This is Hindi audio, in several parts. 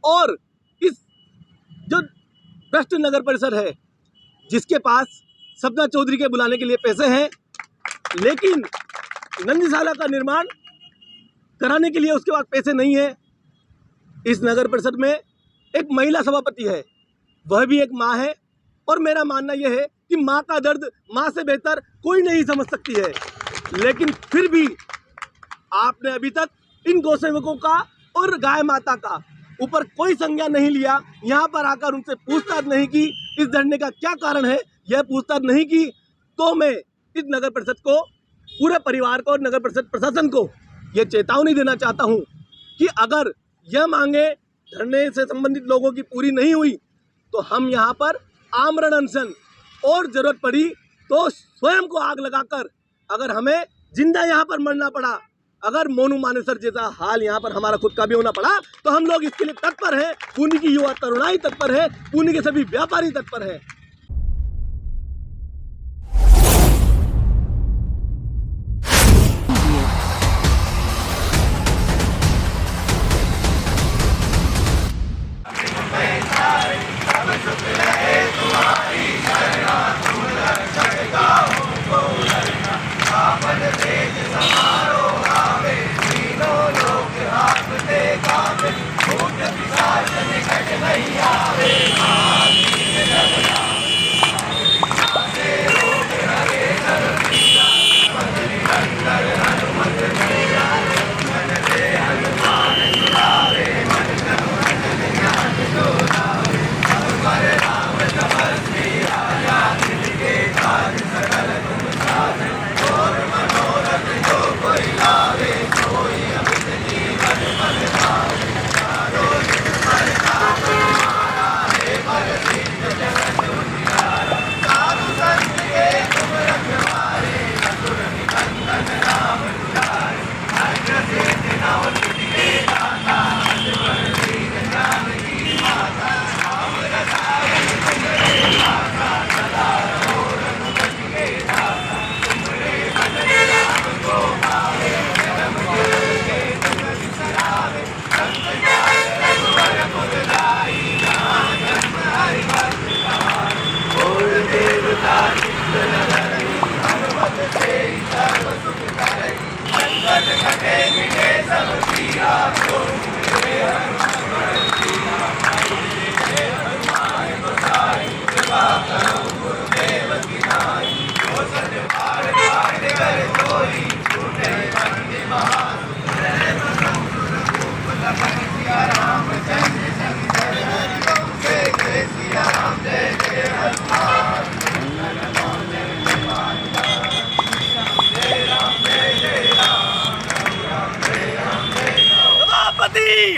और इस जो भ्रष्ट नगर परिषद है, जिसके पास सपना चौधरी के बुलाने के लिए पैसे हैं, लेकिन नंदीशाला का निर्माण कराने के लिए उसके पास पैसे नहीं है। इस नगर परिषद में एक महिला सभापति है, वह भी एक माँ है, और मेरा मानना यह है कि माँ का दर्द माँ से बेहतर कोई नहीं समझ सकती है। लेकिन फिर भी आपने अभी तक इन गौसेवकों का और गाय माता का ऊपर कोई संज्ञान नहीं लिया। यहाँ पर आकर उनसे पूछताछ नहीं की, इस धरने का क्या कारण है यह पूछताछ नहीं की, तो मैं इस नगर परिषद को, पूरे परिवार को और नगर परिषद प्रशासन को यह चेतावनी देना चाहता हूँ कि अगर यह मांगे धरने से संबंधित लोगों की पूरी नहीं हुई तो हम यहाँ पर आमरण अनशन, और जरूरत पड़ी तो स्वयं को आग लगाकर, अगर हमें जिंदा यहाँ पर मरना पड़ा, अगर मोनू मानेसर जैसा हाल यहाँ पर हमारा खुद का भी होना पड़ा, तो हम लोग इसके लिए तत्पर हैं। पुणे की युवा तरुणाई तत्पर है, पुणे के सभी व्यापारी तत्पर है।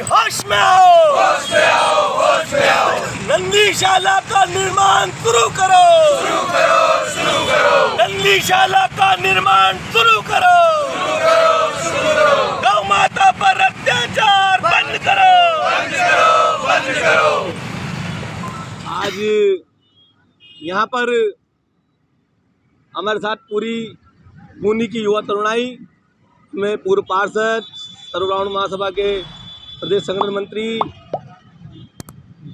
होश में आओ, होश में आओ, होश में आओ। नंदीशाला का निर्माण शुरू करो, शुरू करो, शुरू करो। नंदीशाला का निर्माण शुरू करो, शुरू करो, शुरू करो। गौ माता पर अत्याचार बंद करो, बंद करो, बंद करो। आज यहाँ पर हमारे साथ पूरी पुणे की युवा तरुणाई में पूर्व पार्षद, सर्वग्रामीण महासभा के प्रदेश संगठन मंत्री,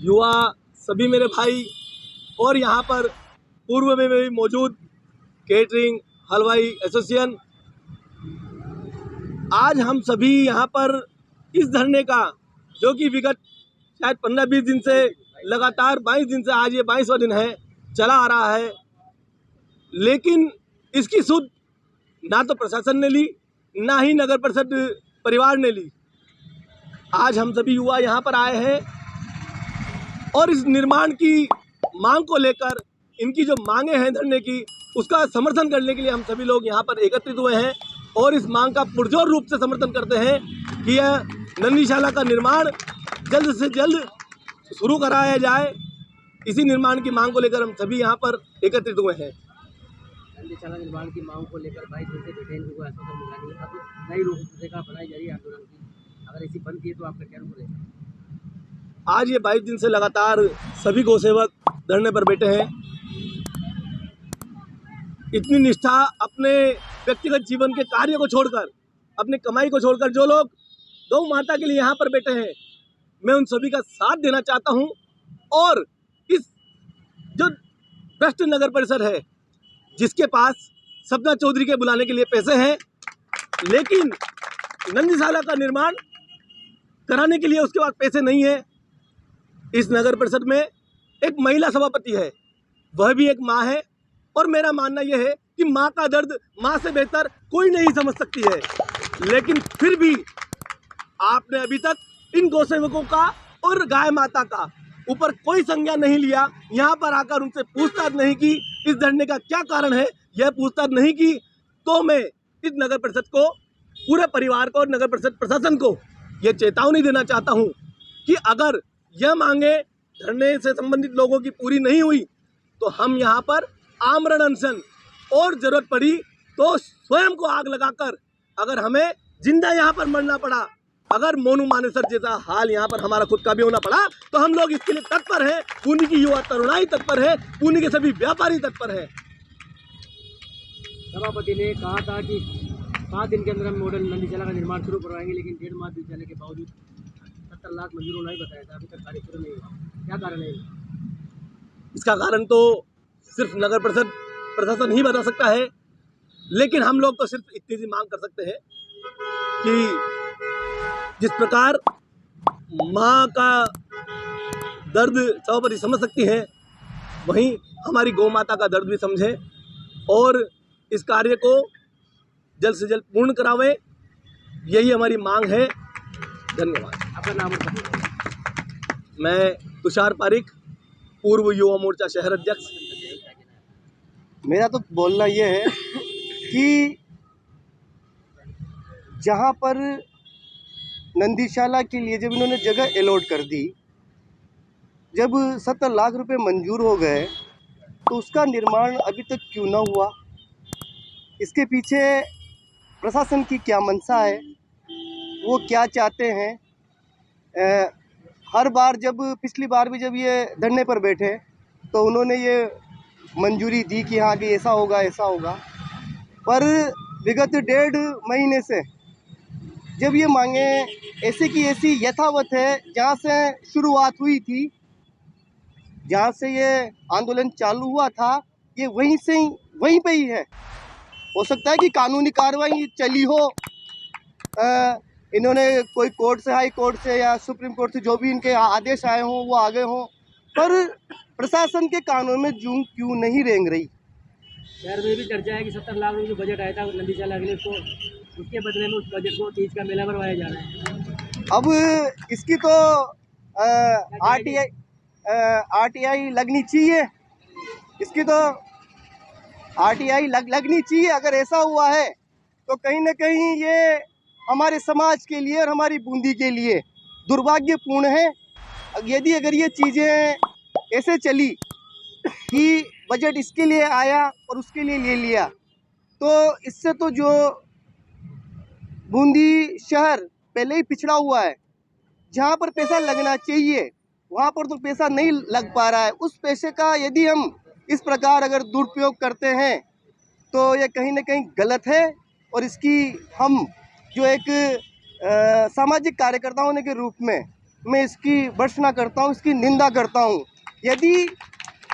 युवा, सभी मेरे भाई, और यहाँ पर पूर्व में भी मौजूद केटरिंग हलवाई एसोसिएशन, आज हम सभी यहाँ पर इस धरने का, जो कि विगत शायद 15-20 दिन से लगातार 22 दिन से, आज ये 22वां दिन है, चला आ रहा है, लेकिन इसकी सुध ना तो प्रशासन ने ली, ना ही नगर परिषद परिवार ने ली। आज हम सभी युवा यहाँ पर आए हैं और इस निर्माण की मांग को लेकर, इनकी जो मांगे हैं धरने की, उसका समर्थन करने के लिए हम सभी लोग यहाँ पर एकत्रित हुए हैं और इस मांग का पुरजोर रूप से समर्थन करते हैं कि यह नंदीशाला का निर्माण जल्द से जल्द शुरू कराया जाए। इसी निर्माण की मांग को लेकर हम सभी यहाँ पर एकत्रित हुए हैं। नंदीशाला निर्माण की मांग को लेकर 22 दिन से डिटेन हुआ आश्वासन मिला नहीं, अब नई रूपरेखा बनाई जा रही है आंदोलन की, अगर ऐसी बंद की तो आपका क्या रूप रहेगा? आज ये 22 दिन से लगातार सभी गौसेवक धरने पर बैठे हैं। इतनी निष्ठा, अपने व्यक्तिगत जीवन के कार्य को छोड़कर, अपनी कमाई को छोड़कर, जो लोग गौ माता के लिए यहाँ पर बैठे हैं, मैं उन सभी का साथ देना चाहता हूं और इस जो भ्रष्ट नगर परिषद है, जिसके पास सपना चौधरी के बुलाने के लिए पैसे हैं, लेकिन नंदीशाला का निर्माण कराने के लिए उसके पास पैसे नहीं है। इस नगर परिषद में एक महिला सभापति है, वह भी एक माँ है, और मेरा मानना यह है कि माँ का दर्द माँ से बेहतर कोई नहीं समझ सकती है। लेकिन फिर भी आपने अभी तक इन गौसेवकों का और गाय माता का ऊपर कोई संज्ञान नहीं लिया। यहाँ पर आकर उनसे पूछताछ नहीं की, इस धरने का क्या कारण है यह पूछताछ नहीं की, तो मैं इस नगर परिषद को, पूरे परिवार को और नगर परिषद प्रशासन को यह चेतावनी देना चाहता हूँ कि अगर यह मांगे धरने से संबंधित लोगों की पूरी नहीं हुई तो हम यहाँ पर आमरण अनशन, और जरूरत पड़ी तो स्वयं को आग लगाकर, अगर हमें जिंदा यहाँ पर मरना पड़ा, अगर मोनू मानेसर जैसा हाल यहाँ पर हमारा खुद का भी होना पड़ा, तो हम लोग इसके लिए तत्पर हैं। पुणे की युवा तरुणाई तत्पर है, पुणे के सभी व्यापारी तत्पर है। सभापति ने कहा था कि 5 दिन के अंदर हम मॉडल नंदीशाला का निर्माण शुरू करवाएंगे, लेकिन 1.5 माह बीत जाने के बावजूद 70 लाख मंजूर होना ही बताया था, अभी तक कार्य शुरू नहीं हुआ। क्या कारण है? इसका कारण तो सिर्फ नगर परिषद प्रशासन ही बता सकता है, लेकिन हम लोग तो सिर्फ इतनी सी मांग कर सकते हैं कि जिस प्रकार माँ का दर्द सभापति समझ सकती है, वहीं हमारी गौ माता का दर्द भी समझे और इस कार्य को जल्द से जल्द पूर्ण करावे, यही हमारी मांग है। धन्यवाद। आपका नाम और पता? मैं तुषार पारिक, पूर्व युवा मोर्चा शहर अध्यक्ष। मेरा तो बोलना ये है कि जहाँ पर नंदीशाला के लिए जब इन्होंने जगह अलॉट कर दी, जब 70 लाख रुपए मंजूर हो गए, तो उसका निर्माण अभी तक क्यों ना हुआ? इसके पीछे प्रशासन की क्या मंशा है, वो क्या चाहते हैं? हर बार जब पिछली बार भी जब ये धरने पर बैठे तो उन्होंने ये मंजूरी दी कि हाँ कि ऐसा होगा ऐसा होगा, पर विगत 1.5 महीने से जब ये मांगे ऐसे की ऐसी यथावत है। जहाँ से शुरुआत हुई थी, जहाँ से ये आंदोलन चालू हुआ था, ये वहीं से ही वहीं पे ही है। हो सकता है कि कानूनी कार्रवाई चली हो, इन्होंने कोई कोर्ट से, हाई कोर्ट से या सुप्रीम कोर्ट से जो भी इनके आदेश आए हों वो आगे हों, पर प्रशासन के कानून में जूं क्यों नहीं रेंग रही? शहर में भी चर्चा है कि 70 लाख रुपये जो बजट आया था नंदीशाला के लिए, तो उसके बदले में उस बजट को तीज का मेला करवाया जा रहा है। अब इसकी तो आरटीआई लगनी चाहिए, इसकी तो आरटीआई लगनी चाहिए। अगर ऐसा हुआ है तो कहीं ना कहीं ये हमारे समाज के लिए और हमारी बूंदी के लिए दुर्भाग्यपूर्ण है। यदि अगर ये चीज़ें ऐसे चली कि बजट इसके लिए आया और उसके लिए ले लिया, तो इससे तो जो बूंदी शहर पहले ही पिछड़ा हुआ है, जहाँ पर पैसा लगना चाहिए वहाँ पर तो पैसा नहीं लग पा रहा है। उस पैसे का यदि हम इस प्रकार अगर दुरुपयोग करते हैं तो ये कहीं ना कहीं गलत है, और इसकी हम जो एक सामाजिक कार्यकर्ता होने के रूप में मैं इसकी भर्त्सना करता हूँ, इसकी निंदा करता हूँ। यदि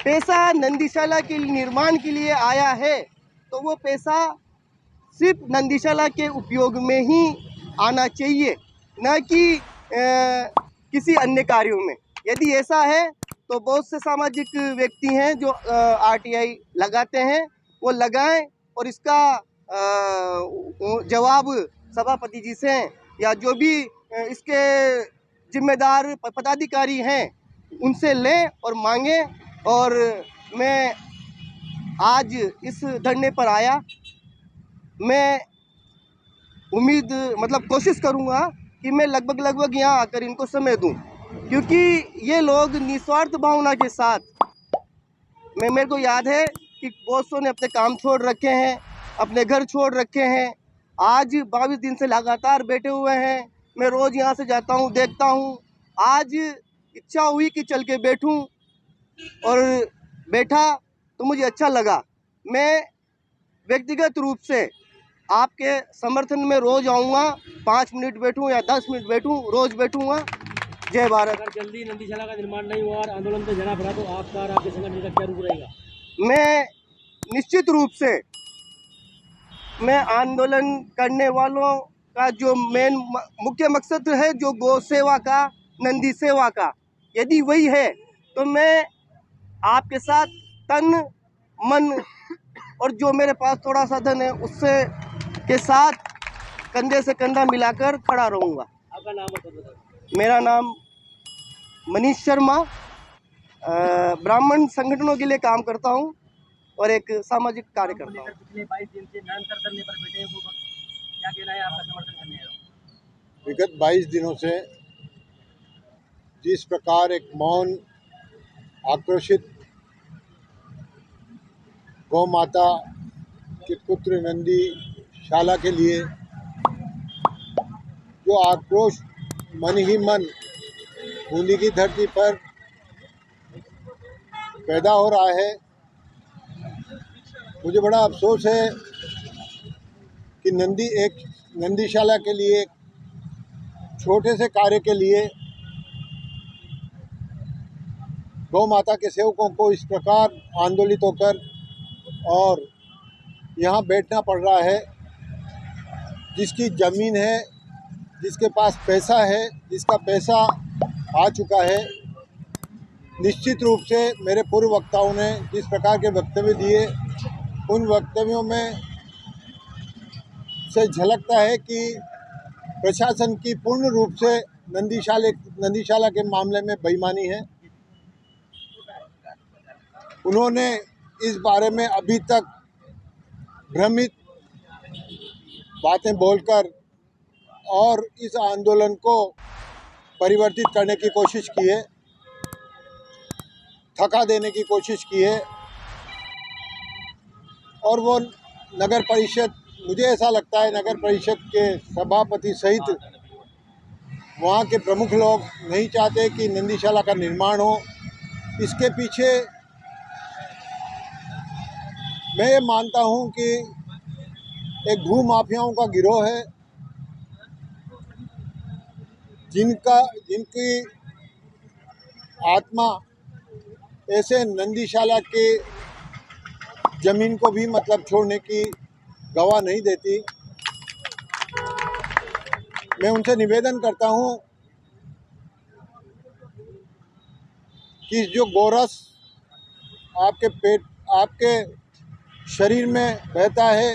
पैसा नंदीशाला के निर्माण के लिए आया है तो वो पैसा सिर्फ नंदीशाला के उपयोग में ही आना चाहिए, न कि किसी अन्य कार्यों में। यदि ऐसा है तो बहुत से सामाजिक व्यक्ति हैं जो आरटीआई लगाते हैं, वो लगाएं और इसका जवाब सभापति जी से या जो भी इसके जिम्मेदार पदाधिकारी हैं उनसे लें और मांगें। और मैं आज इस धरने पर आया, मैं उम्मीद कोशिश करूंगा कि मैं लगभग यहाँ आकर इनको समय दूं, क्योंकि ये लोग निस्वार्थ भावना के साथ, मेरे को याद है कि बहुत सौ ने अपने काम छोड़ रखे हैं, अपने घर छोड़ रखे हैं, आज 22 दिन से लगातार बैठे हुए हैं। मैं रोज़ यहाँ से जाता हूँ, देखता हूँ। आज इच्छा हुई कि चल के बैठूँ और बैठा तो मुझे अच्छा लगा। मैं व्यक्तिगत रूप से आपके समर्थन में रोज़ आऊँगा, 5 मिनट बैठूँ या 10 मिनट बैठूँ, रोज़ बैठूँगा। जय भारत। अगर जल्दी नंदीशाला का निर्माण नहीं हुआ और आंदोलन पे जाना पड़ा तो आपका और आपके संगठन का क्या रुख रहेगा? मैं निश्चित रूप से मैं आंदोलन करने वालों का जो मेन मुख्य मकसद है, जो गौ सेवा का, नंदी सेवा का, यदि वही है तो मैं आपके साथ तन मन और जो मेरे पास थोड़ा सा धन है उससे के साथ कंधे से कंधा मिलाकर खड़ा रहूँगा। आपका नाम और पद बताओ। मेरा नाम मनीष शर्मा, ब्राह्मण संगठनों के लिए काम करता हूँ और एक सामाजिक कार्य करता हूँ। पिछले 22 दिन से निरंतर धरने पर बैठे हैं, वो क्या कहना है आपका समर्थन करने आए हो? विगत 22 दिनों से जिस प्रकार एक मौन आक्रोशित गौ माता के पुत्र नंदी शाला के लिए जो आक्रोश मन ही मन बूंदी की धरती पर पैदा हो रहा है, मुझे बड़ा अफसोस है कि नंदीशाला के लिए छोटे से कार्य के लिए गौ माता के सेवकों को इस प्रकार आंदोलित होकर और यहाँ बैठना पड़ रहा है। जिसकी ज़मीन है, जिसके पास पैसा है, जिसका पैसा आ चुका है, निश्चित रूप से मेरे पूर्व वक्ताओं ने जिस प्रकार के वक्तव्य दिए, उन वक्तव्यों में से झलकता है कि प्रशासन की पूर्ण रूप से नंदीशाला के मामले में बेईमानी है। उन्होंने इस बारे में अभी तक भ्रमित बातें बोलकर और इस आंदोलन को परिवर्तित करने की कोशिश की है, थका देने की कोशिश की है। और वो नगर परिषद, मुझे ऐसा लगता है नगर परिषद के सभापति सहित वहाँ के प्रमुख लोग नहीं चाहते कि नंदीशाला का निर्माण हो। इसके पीछे मैं ये मानता हूँ कि एक भू माफियाओं का गिरोह है, जिनकी आत्मा ऐसे नंदीशाला के ज़मीन को भी मतलब छोड़ने की गवाह नहीं देती। मैं उनसे निवेदन करता हूँ कि जो गोरस आपके शरीर में बहता है,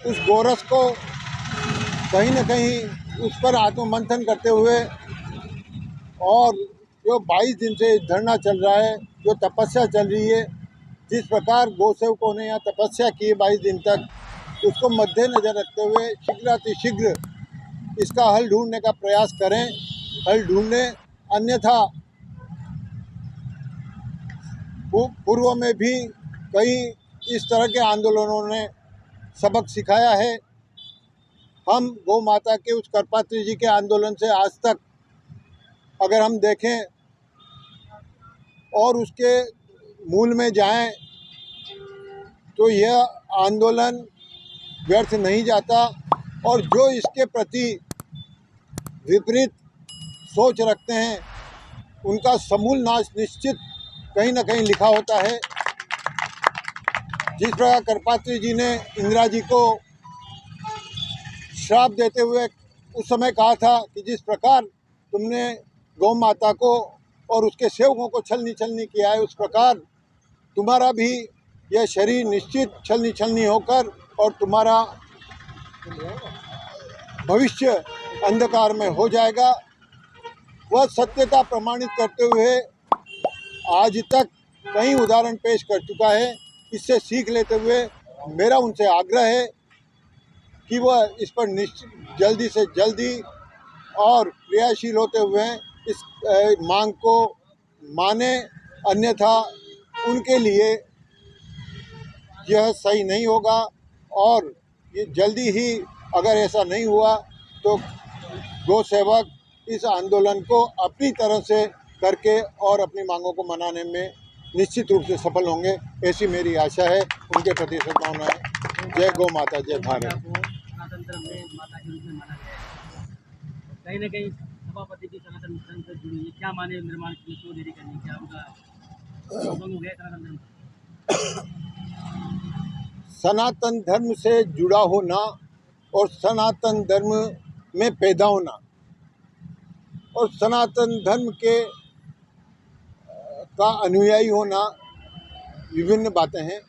उस गोरस को कहीं न कहीं उस पर आत्ममंथन करते हुए, और जो 22 दिन से धरना चल रहा है, जो तपस्या चल रही है, जिस प्रकार गौ सेवकों ने यहाँ तपस्या की है 22 दिन तक, उसको मद्देनजर रखते हुए शीघ्र इसका हल ढूंढने का प्रयास करें, हल ढूंढें। अन्यथा पूर्व में भी कई इस तरह के आंदोलनों ने सबक सिखाया है। हम गौ माता के उस करपात्री जी के आंदोलन से आज तक अगर हम देखें और उसके मूल में जाएं, तो यह आंदोलन व्यर्थ नहीं जाता। और जो इसके प्रति विपरीत सोच रखते हैं, उनका समूल नाश निश्चित कहीं न कहीं लिखा होता है। जिस प्रकार करपात्री जी ने इंदिरा जी को श्राप देते हुए उस समय कहा था कि जिस प्रकार तुमने गौ माता को और उसके सेवकों को छलनी किया है, उस प्रकार तुम्हारा भी यह शरीर निश्चित छलनी होकर और तुम्हारा भविष्य अंधकार में हो जाएगा। वह सत्यता प्रमाणित करते हुए आज तक कई उदाहरण पेश कर चुका है। इससे सीख लेते हुए मेरा उनसे आग्रह है कि वह इस पर जल्दी से जल्दी और क्रियाशील होते हुए इस मांग को माने, अन्यथा उनके लिए यह सही नहीं होगा। और ये जल्दी ही अगर ऐसा नहीं हुआ तो गौ सेवक इस आंदोलन को अपनी तरह से करके और अपनी मांगों को मनाने में निश्चित रूप से सफल होंगे, ऐसी मेरी आशा है। उनके प्रति सद्भावना है। जय गौ माता, जय भारत। गणतंत्र में माता के रूप में माना गया है, कहीं न कहीं सभापति की सनातन धर्म से जुड़ी है, क्या माने निर्माण की क्यों देरी करनी, क्या उनका भंग हो गया सनातन धर्म? सनातन धर्म से जुड़ा होना और सनातन धर्म में पैदा होना और सनातन धर्म के का अनुयायी होना विभिन्न बातें हैं।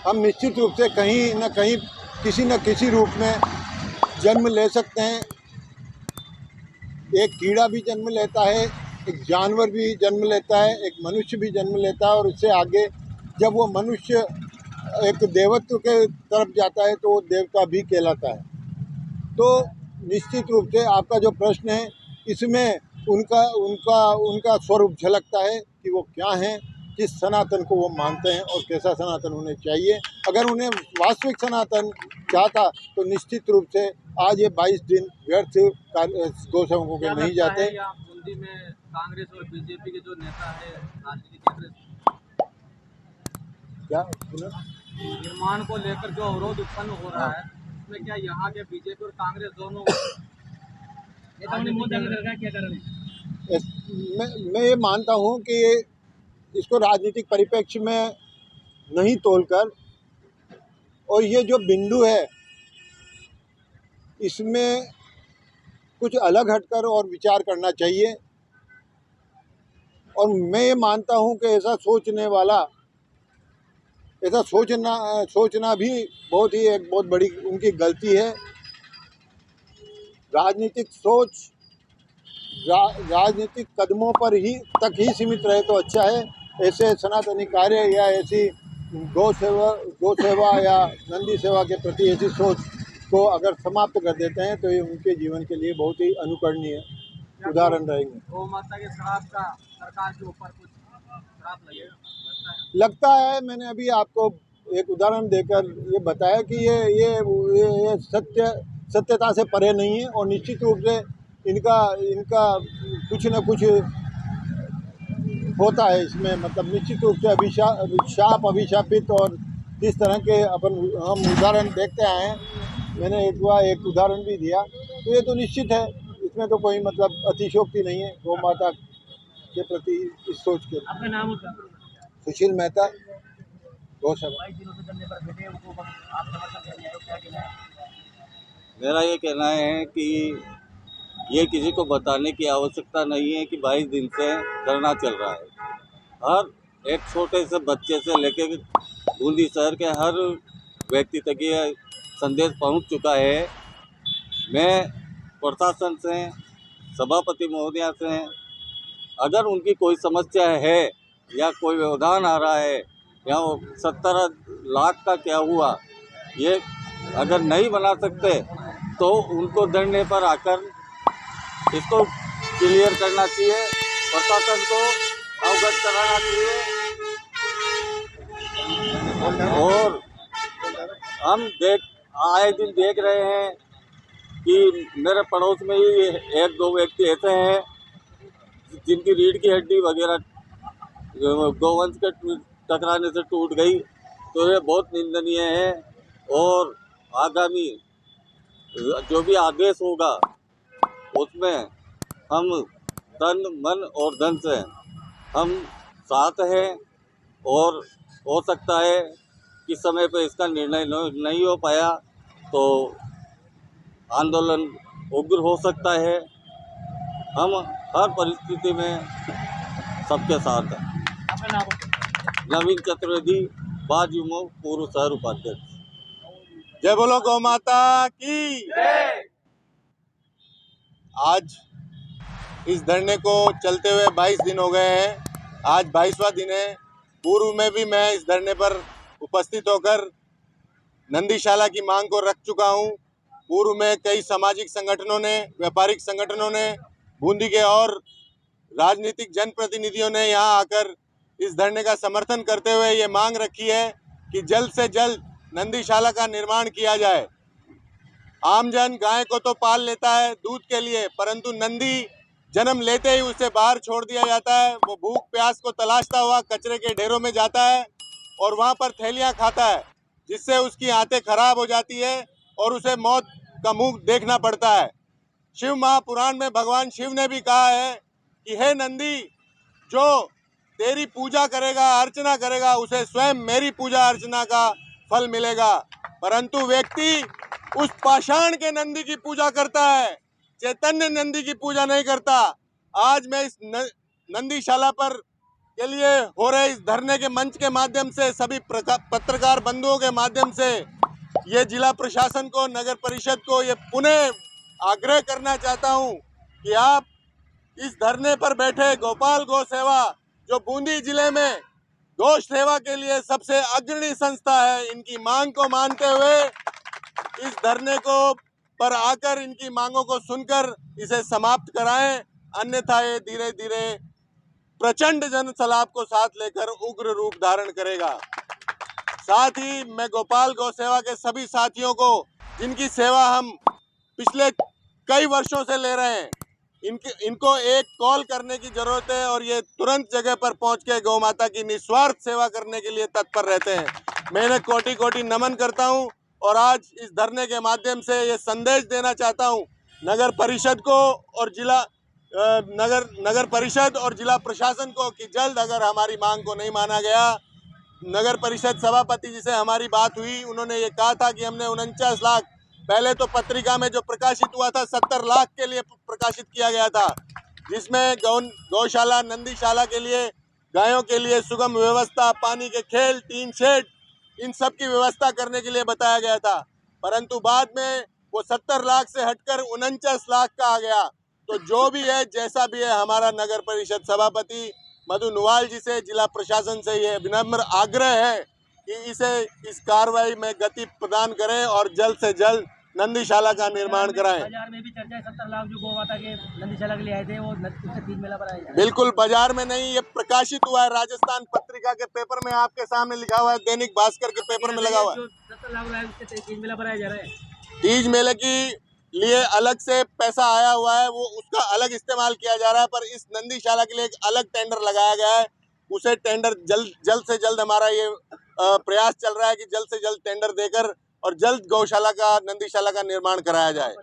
हम निश्चित रूप से कहीं न कहीं किसी न किसी रूप में जन्म ले सकते हैं। एक कीड़ा भी जन्म लेता है, एक जानवर भी जन्म लेता है, एक मनुष्य भी जन्म लेता है और उससे आगे जब वो मनुष्य एक देवत्व के तरफ जाता है तो वो देवता भी कहलाता है। तो निश्चित रूप से आपका जो प्रश्न है इसमें उनका स्वरूप झलकता है कि वो क्या हैं, किस सनातन को वो मानते हैं और कैसा सनातन उन्हें चाहिए। अगर उन्हें वास्तविक सनातन चाहता तो निश्चित रूप से आज ये 22 दिन व्यर्थ गौसेवकों के नहीं जाते। बूंदी में कांग्रेस और बीजेपी के जो नेता है राजनीतिक केंद्र क्या निर्माण को लेकर जो अवरोध उत्पन्न हो रहा है, उसमें क्या यहाँ के बीजेपी और कांग्रेस दोनों नेताओं ने मुद्दा रखा, क्या कारण है? मैं ये मानता हूँ कि इसको राजनीतिक परिप्रेक्ष्य में नहीं तोलकर और ये जो बिंदु है इसमें कुछ अलग हटकर और विचार करना चाहिए। और मैं ये मानता हूँ कि ऐसा सोचना भी एक बहुत बड़ी उनकी गलती है। राजनीतिक सोच राजनीतिक कदमों पर तक ही सीमित रहे तो अच्छा है। ऐसे सनातनी कार्य या ऐसी गौ सेवा या नंदी सेवा के प्रति ऐसी सोच को अगर समाप्त कर देते हैं तो ये उनके जीवन के लिए बहुत ही अनुकरणीय उदाहरण रहेंगे। गौ माता के श्राप का सरकार के ऊपर कुछ श्राप लगता है। मैंने अभी आपको एक उदाहरण देकर ये बताया कि ये सत्यता से परे नहीं है और निश्चित रूप से इनका कुछ न कुछ होता है इसमें। मतलब निश्चित रूप से अभिशापित और इस तरह के हम उदाहरण देखते आए हैं। मैंने एक उदाहरण भी दिया तो ये तो निश्चित है, इसमें तो कोई मतलब अतिशयोक्ति नहीं है गौ माता के प्रति इस सोच के। आपका नाम होता? सुशील मेहता, गौसेवा। मेरा ये कहना है कि ये किसी को बताने की आवश्यकता नहीं है कि 22 दिन से धरना चल रहा है। हर एक छोटे से बच्चे से लेकर बूंदी शहर के हर व्यक्ति तक ये संदेश पहुंच चुका है। मैं प्रशासन से, सभापति महोदया से, अगर उनकी कोई समस्या है या कोई व्यवधान आ रहा है या 17 लाख का क्या हुआ, ये अगर नहीं बना सकते तो उनको धरने पर आकर इसको क्लियर करना चाहिए, प्रशासन को अवगत कराना चाहिए। और हम आए दिन देख रहे हैं कि मेरे पड़ोस में ही 1-2 व्यक्ति ऐसे हैं जिनकी रीढ़ की हड्डी वगैरह गोवंश के टकराने से टूट गई। तो ये बहुत निंदनीय है और आगामी जो भी आदेश होगा उसमें हम तन, मन और धन से हम साथ हैं। और हो सकता है कि समय पर इसका निर्णय नहीं हो पाया तो आंदोलन उग्र हो सकता है। हम हर परिस्थिति में सबके साथ हैं। नवीन चतुर्वेदी, बाजूमो, पूर्व शहर उपाध्यक्ष। जय बोलो गौ माता की जय। आज इस धरने को चलते हुए 22 दिन हो गए हैं। आज 22वां दिन है। पूर्व में भी मैं इस धरने पर उपस्थित होकर नंदीशाला की मांग को रख चुका हूं। पूर्व में कई सामाजिक संगठनों ने, व्यापारिक संगठनों ने, बूंदी के और राजनीतिक जनप्रतिनिधियों ने यहाँ आकर इस धरने का समर्थन करते हुए ये मांग रखी है कि जल्द से जल्द नंदीशाला का निर्माण किया जाए। आमजन गाय को तो पाल लेता है दूध के लिए, परंतु नंदी जन्म लेते ही उसे बाहर छोड़ दिया जाता है। वो भूख प्यास को तलाशता हुआ कचरे के ढेरों में जाता है और वहाँ पर थैलियाँ खाता है, जिससे उसकी आंतें खराब हो जाती है और उसे मौत का मुंह देखना पड़ता है। शिव महापुराण में भगवान शिव ने भी कहा है कि हे नंदी, जो तेरी पूजा करेगा, अर्चना करेगा, उसे स्वयं मेरी पूजा अर्चना का फल मिलेगा। परंतु व्यक्ति उस पाषाण के नंदी की पूजा करता है, चैतन्य नंदी की पूजा नहीं करता। आज मैं इस नंदीशाला पर के लिए हो रहे इस धरने के मंच के माध्यम से सभी पत्रकार बंधुओं के माध्यम से ये जिला प्रशासन को, नगर परिषद को ये पुनः आग्रह करना चाहता हूँ कि आप इस धरने पर बैठे गोपाल गौ सेवा, जो बूंदी जिले में गौ सेवा के लिए सबसे अग्रणी संस्था है, इनकी मांग को मानते हुए इस धरने को पर आकर इनकी मांगों को सुनकर इसे समाप्त कराएं, अन्यथा ये धीरे धीरे प्रचंड जन सैलाब को साथ लेकर उग्र रूप धारण करेगा। साथ ही मैं गोपाल गौ सेवा के सभी साथियों को, जिनकी सेवा हम पिछले कई वर्षों से ले रहे हैं, इनको एक कॉल करने की जरूरत है और ये तुरंत जगह पर पहुंच के गौ माता की निस्वार्थ सेवा करने के लिए तत्पर रहते हैं। मैं इन्हें कोटि कोटि नमन करता हूं और आज इस धरने के माध्यम से ये संदेश देना चाहता हूं नगर परिषद को और नगर परिषद और जिला प्रशासन को कि जल्द अगर हमारी मांग को नहीं माना गया, नगर परिषद सभापति जी से हमारी बात हुई, उन्होंने ये कहा था कि हमने 49 लाख, पहले तो पत्रिका में जो प्रकाशित हुआ था 70 लाख के लिए प्रकाशित किया गया था, जिसमें गौशाला, नंदीशाला के लिए, गायों के लिए सुगम व्यवस्था, पानी के खेल, टीन शेड, इन सब की व्यवस्था करने के लिए बताया गया था। परंतु बाद में वो 70 लाख से हटकर 49 लाख का आ गया। तो जो भी है, जैसा भी है, हमारा नगर परिषद सभापति मधु नुवाल जी से, जिला प्रशासन से ये विनम्र आग्रह है कि इस कार्रवाई में गति प्रदान करें और जल्द से जल्द नंदीशाला का निर्माण कराएं। बाजार में भी चर्चा है 70 लाख जो गौ माता के नंदीशाला के लिए आए थे, वो उससे तीज मेला पर आए। बिल्कुल, बाजार में नहीं, ये प्रकाशित हुआ है राजस्थान पत्रिका के पेपर में, आपके सामने लिखा हुआ है, दैनिक भास्कर के पेपर में लगा हुआ है। 70 लाख उससे तीज मेला पर आया जा रहा है। तीज मेले की लिए अलग से पैसा आया हुआ है, वो उसका अलग इस्तेमाल किया जा रहा है, पर इस नंदीशाला के लिए एक अलग टेंडर लगाया गया है। उसे टेंडर जल्द से जल्द, हमारा ये प्रयास चल रहा है कि जल्द से जल्द टेंडर देकर और जल्द गौशाला का, नंदीशाला का निर्माण कराया जाए।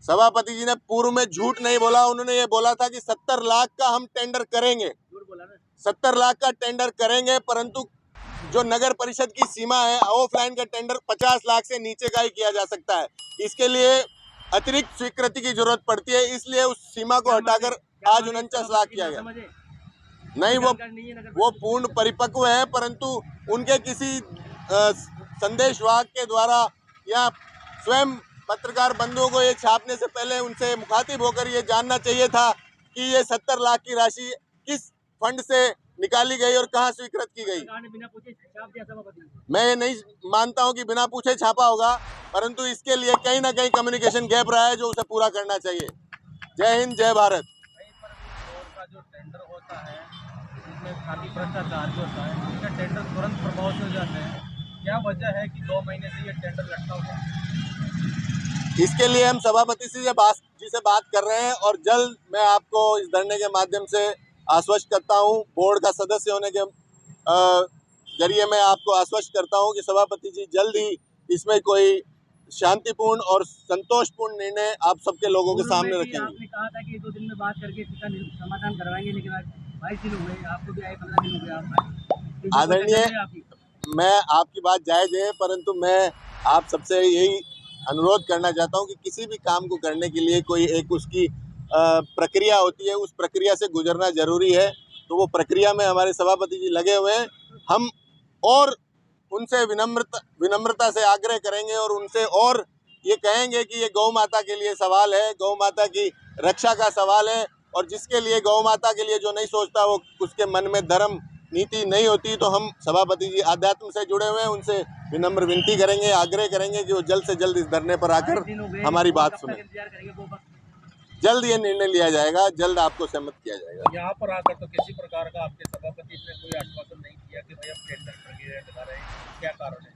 सभापति जी ने पूर्व में झूठ नहीं बोला, उन्होंने ये बोला था कि 70 लाख का हम टेंडर करेंगे, 70 लाख का टेंडर करेंगे, परंतु जो नगर परिषद की सीमा है, ऑफलाइन का टेंडर 50 लाख से नीचे का ही किया जा सकता है। इसके लिए अतिरिक्त स्वीकृति की जरूरत पड़ती है, इसलिए उस सीमा को हटाकर आज 49 लाख किया गया। नहीं, वो पूर्ण परिपक्व है, परंतु उनके किसी संदेश वाहक के द्वारा या स्वयं पत्रकार बंधुओं को ये छापने से पहले उनसे मुखातिब होकर ये जानना चाहिए था कि ये 70 लाख की राशि किस फंड से निकाली गई और कहां स्वीकृत की गई। मैं ये नहीं मानता हूं कि बिना पूछे छापा होगा, परंतु इसके लिए कहीं ना कहीं कम्युनिकेशन गैप रहा है जो उसे पूरा करना चाहिए। जय हिंद, जय भारत। जो टेंडर होता है इसमें काफी भ्रष्टाचार जो होता है, इसका टेंडर तुरंत प्रभाव से हो जाते हैं। क्या वजह है कि 2 महीने से ये टेंडर लटका हुआ है? इसके लिए हम सभापति जी से बात कर रहे हैं और जल्द मैं आपको इस धरने के माध्यम से आश्वस्त करता हूं, बोर्ड का सदस्य होने के जरिए मैं आपको आश्वस्त करता हूं कि सभापति जी जल्द ही इसमें कोई शांतिपूर्ण और संतोषपूर्ण निर्णय आप सबके लोगों के सामने रखेंगे। आपने कहा था कि 2 दिन में बात करके इसका समाधान करवाएंगे, लेकिन आज 22 दिन हो गए, आपको भी आए 15 दिन हो गए आप। आदरणीय, मैं आपकी बात जायज़ है, परंतु मैं आप सबसे यही अनुरोध करना चाहता हूं कि किसी भी काम को करने के लिए कोई एक उसकी प्रक्रिया होती है, उस प्रक्रिया से गुजरना जरूरी है। तो वो प्रक्रिया में हमारे सभापति जी लगे हुए हैं। हम और उनसे विनम्रता से आग्रह करेंगे और उनसे और ये कहेंगे कि ये गौ माता के लिए सवाल है, गौ माता की रक्षा का सवाल है, और जिसके लिए गौ माता के लिए जो नहीं सोचता वो उसके मन में धर्म नीति नहीं होती। तो हम सभापति जी अध्यात्म से जुड़े हुए हैं, उनसे विनम्र विनती करेंगे, आग्रह करेंगे कि वो जल्द से जल्द इस धरने पर आकर हमारी बात सुने। जल्द ये निर्णय लिया जाएगा, जल्द आपको सहमत किया जाएगा। यहाँ पर आकर तो किसी प्रकार का आपके सभापति ने कोई आश्वासन नहीं किया कि भाई अब टेंडर प्रक्रिया चला रहे हैं, क्या कारण है?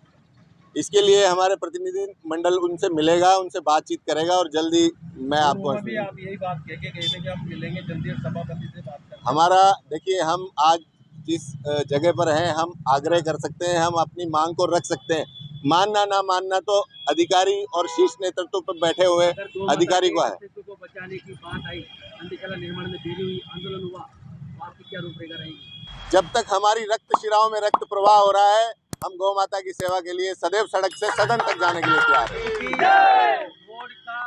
इसके लिए हमारे प्रतिनिधि मंडल उनसे मिलेगा, उनसे बातचीत करेगा और जल्दी मैं आपको भी आप यही बात कह के गए थे कि आप मिलेंगे जल्दी सभापति से बात करें। हमारा देखिए, हम आज जिस जगह पर हैं हम आग्रह कर सकते हैं, हम अपनी मांग को रख सकते हैं, मानना ना मानना तो अधिकारी और शीर्ष नेतृत्व पर बैठे हुए अगर गौ माता अधिकारी को के है। अस्तित्व को बचाने की बात आई, नंदीशाला निर्माण में देरी हुई, आंदोलन हुआ, तो आपकी क्या रूपरेखा रहेगी? जब तक हमारी रक्त शिराओं में रक्त प्रवाह हो रहा है, हम गौ माता की सेवा के लिए सदैव सड़क से सदन तक जाने के लिए तैयार हैं। बोर्ड का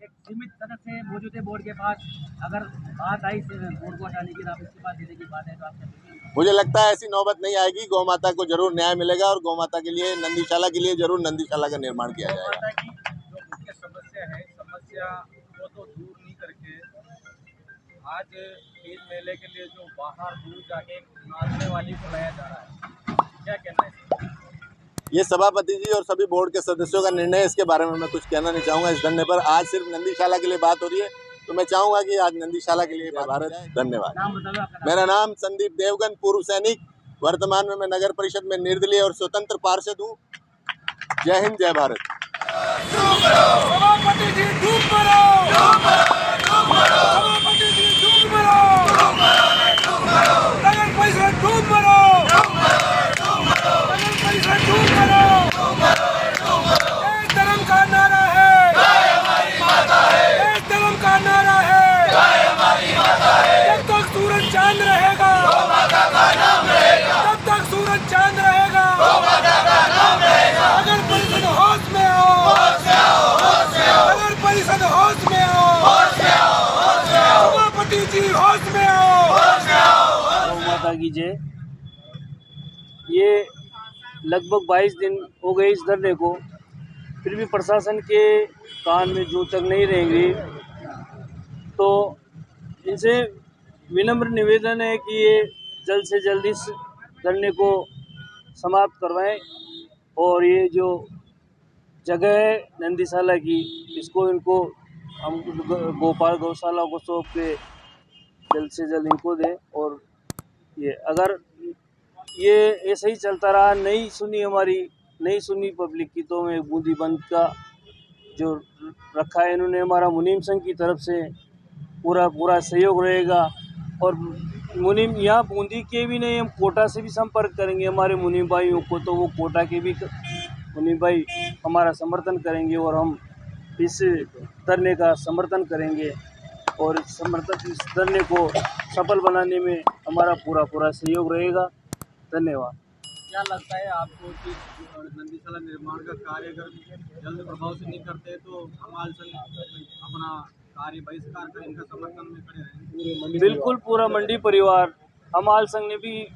एक सीमित सदस्य मौजूद है बोर्ड के पास, अगर बात आई बोर्ड को हटाने की, इस्तीफा देने की बात है तो आप क्या कहेंगे? मुझे लगता है ऐसी नौबत नहीं आएगी। गौ माता को जरूर न्याय मिलेगा और गौ माता के लिए, नंदीशाला के लिए जरूर नंदीशाला का निर्माण किया गौ जाएगा। माता की जो मुख्य समस्या है, समस्या को तो दूर नहीं करके आज तीज मेले के लिए जो बाहर दूर जाके नाचने वाली को लाया जा रहा है, क्या कहना है इसका? ये सभापति जी और सभी बोर्ड के सदस्यों का निर्णय है, इसके बारे में मैं कुछ कहना नहीं चाहूँगा। इस धरने पर आज सिर्फ नंदीशाला के लिए बात हो रही है, तो मैं चाहूँगा कि आज नंदीशाला के लिए भारत। धन्यवाद। नाम बताओ आपका। मेरा नाम संदीप देवगन, पूर्व सैनिक, वर्तमान में मैं नगर परिषद में निर्दलीय और स्वतंत्र पार्षद हूँ। जय हिंद, जय भारत। सभापति जी डूब मरो, सभापति जी डूब मरो, नगर परिषद डूब मरो, नगर परिषद डूब मरो। एक धर्म का नारा है, एक धर्म का नारा है, जब तक सूरज चांद रहेगा, जब तक सूरज चांद रहेगा, नगर परिषद होश में आओ, नगर परिषद होश में आओ, सभापति जी होश में आओ। गौ माता की जय। ये लगभग 22 दिन हो गए इस धरने को, फिर भी प्रशासन के कान में जूं तक नहीं रहेंगे, तो इनसे विनम्र निवेदन है कि ये जल्द से जल्द इस धरने को समाप्त करवाएं और ये जो जगह है नंदीशाला की, इसको इनको हम गोपाल गौशाला को सौंप के जल्द से जल्द इनको दें। और ये अगर ये ऐसे ही चलता रहा, नहीं सुनी हमारी, नहीं सुनी पब्लिक की, तो मैं बूंदी बंद का जो रखा है इन्होंने हमारा मुनीम संघ की तरफ से पूरा सहयोग रहेगा। और मुनीम यहाँ बूंदी के भी नहीं, हम कोटा से भी संपर्क करेंगे हमारे मुनीम भाइयों को, तो वो कोटा के भी मुनीम भाई हमारा समर्थन करेंगे और हम इस धरने का समर्थन करेंगे और इस धरने को सफल बनाने में हमारा पूरा सहयोग रहेगा। धन्यवाद। क्या लगता है आपको कि नंदीशाला निर्माण का कार्य अगर जल्द प्रभाव से नहीं करते तो हमाल संघ अपना कार्य बहिष्कार कर इनका समर्थन में खड़े रहेंगे? बिल्कुल, पूरा मंडी परिवार, हमाल संघ ने भी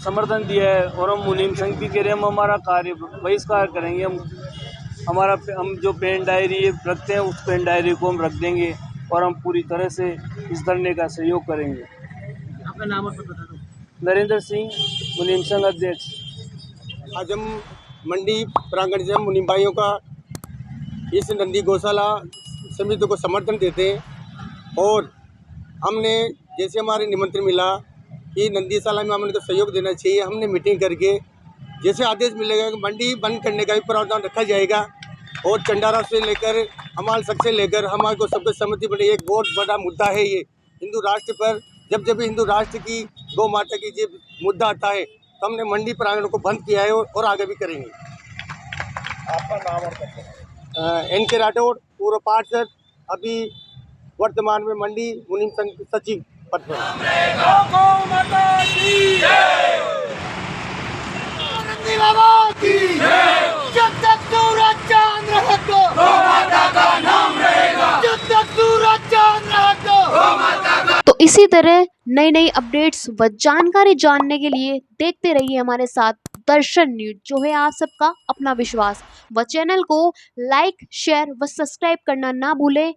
समर्थन दिया है और हम मुनीम संघ भी कह रहे हैं हम हमारा कार्य बहिष्कार करेंगे। हम जो पेन डायरी रखते हैं उस पेन डायरी को हम रख देंगे और हम पूरी तरह से इस धरने का सहयोग करेंगे। आपका नाम और पता दो। नरेंद्र सिंह, मुनीम संघ अध्यक्ष। आज हम मंडी प्रांगण से मुनीम भाइयों का इस नंदी गौशाला समिति को समर्थन देते हैं और हमने जैसे हमारे निमंत्रण मिला कि नंदीशाला में हमने तो सहयोग देना चाहिए, हमने मीटिंग करके जैसे आदेश मिलेगा कि मंडी बंद करने का भी प्रावधान रखा जाएगा और चंडारा से लेकर हमाल सक से लेकर हमारे को सबको सहमति बनी। एक बहुत बड़ा मुद्दा है ये हिंदू राष्ट्र पर। जब जब हिंदू राष्ट्र की गौ माता की ये मुद्दा आता है तो हमने मंडी प्रांगण को बंद किया है और आगे भी करेंगे। आपका नाम और पता? NK राठौड़, पूर्व पार्षद, अभी वर्तमान में मंडी मुनीम संघ सचिव पद पर। गौ माता की जय, नंदी बाबा की जय। जब तक सूरज चांद रहेगा गौ माता का नाम रहेगा, जब तक सूरज चांद रहेगा गौ माता का। तो इसी तरह नई अपडेट्स व जानकारी जानने के लिए देखते रहिए हमारे साथ दर्शन न्यूज, जो है आप सबका अपना विश्वास। व चैनल को लाइक, शेयर व सब्सक्राइब करना ना भूलें।